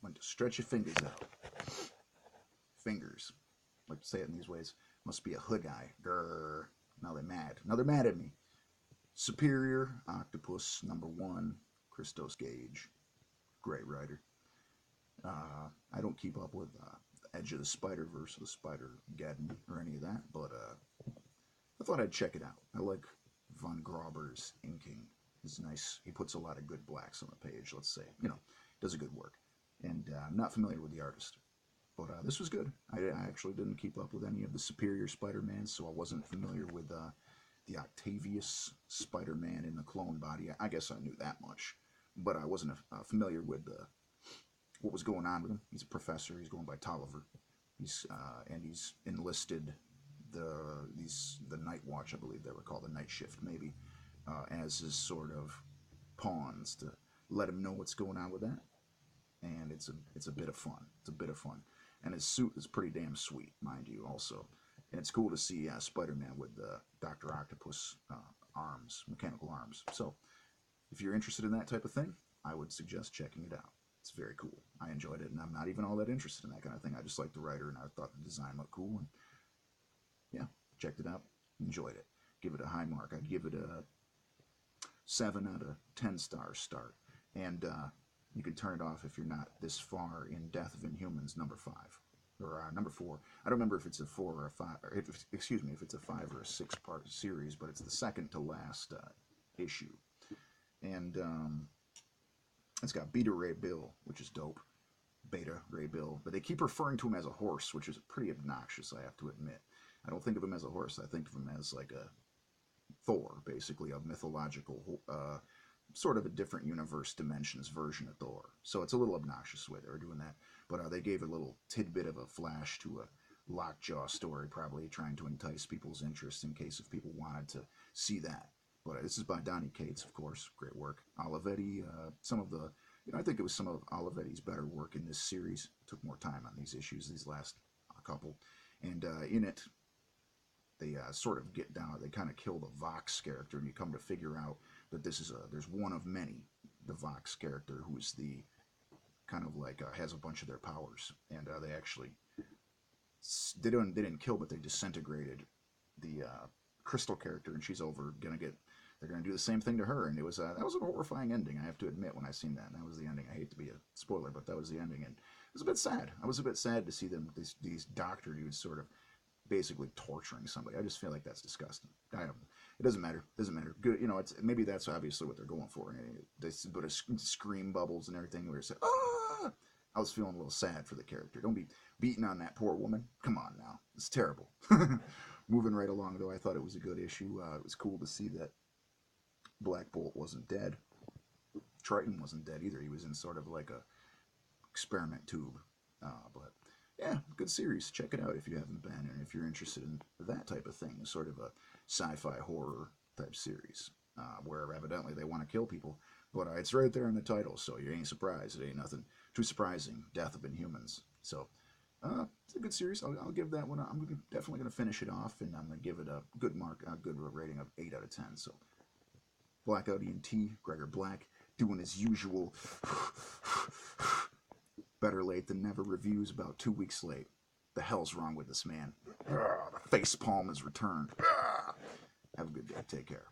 When to stretch your fingers out. Fingers. I like to say it in these ways. Must be a hood guy. Grrr. Now they're mad. Now they're mad at me. Superior Octopus #1. Christos Gage. Great writer. I don't keep up with Edge of the Spider-Verse or the Spider-Geddon or any of that, but I thought I'd check it out. I like Von Grauber's inking. It's nice. He puts a lot of good blacks on the page, let's say. You know, does a good work. And I'm not familiar with the artist, but this was good. I actually didn't keep up with any of the Superior Spider-Mans, so I wasn't familiar with the Octavius Spider-Man in the clone body. I guess I knew that much, but I wasn't familiar with what was going on with him. He's a professor. He's going by Tolliver. He's enlisted the Night Watch, I believe they were called, the Night Shift maybe, as his sort of pawns to let him know what's going on with that. And it's a bit of fun. It's a bit of fun. And his suit is pretty damn sweet, mind you, also. And it's cool to see Spider-Man with the Dr. Octopus arms, mechanical arms. So if you're interested in that type of thing, I would suggest checking it out. It's very cool. I enjoyed it, and I'm not even all that interested in that kind of thing. I just like the writer, and I thought the design looked cool. And yeah, checked it out. Enjoyed it. Give it a high mark. I'd give it a 7 out of 10 stars start. And you can turn it off if you're not this far in Death of Inhumans #5 or #4. I don't remember if it's a 4 or a 5. Or if it's a 5 or a 6-part series, but it's the second to last issue. And it's got Beta Ray Bill, which is dope. Beta Ray Bill, but they keep referring to him as a horse, which is pretty obnoxious, I have to admit. I don't think of him as a horse. I think of him as like a Thor, basically, a mythological, sort of a different universe dimensions version of Thor. So it's a little obnoxious the way they were doing that. But they gave a little tidbit of a flash to a Lockjaw story, probably trying to entice people's interest in case if people wanted to see that. But this is by Donny Cates, of course. Great work. Olivetti, some of the, I think it was some of Olivetti's better work in this series. Took more time on these issues, these last couple. And in it, they sort of get down, they kind of kill the Vox character, and you come to figure out that there's one of many, the Vox character, who is the kind of like has a bunch of their powers, and they actually they didn't kill, but they disintegrated the Crystal character, and she's they're gonna do the same thing to her, and that was a horrifying ending, I have to admit, when I seen that. And that was the ending. I hate to be a spoiler, but that was the ending, and it was a bit sad. I was a bit sad to see these doctor dudes sort of basically torturing somebody. I just feel like that's disgusting. It doesn't matter. It doesn't matter. Good, maybe that's obviously what they're going for. They put a scream bubbles and everything where it's like, ah! I was feeling a little sad for the character. Don't be beating on that poor woman. Come on now. It's terrible. Moving right along, though, I thought it was a good issue. It was cool to see that Black Bolt wasn't dead. Triton wasn't dead either. He was in sort of like a experiment tube. But yeah, good series. Check it out if you haven't been, and if you're interested in that type of thing, sort of a sci-fi horror type series, where evidently they want to kill people, but it's right there in the title, so you ain't surprised. It ain't nothing too surprising. Death of Inhumans. So it's a good series. I'll give that one. I'm definitely going to finish it off, and I'm going to give it a good mark, a good rating of 8 out of 10. So Blackout ENT, Gregor Black, doing his usual better late than never reviews about 2 weeks late. The hell's wrong with this man? The face palm has returned. Have a good day. Take care.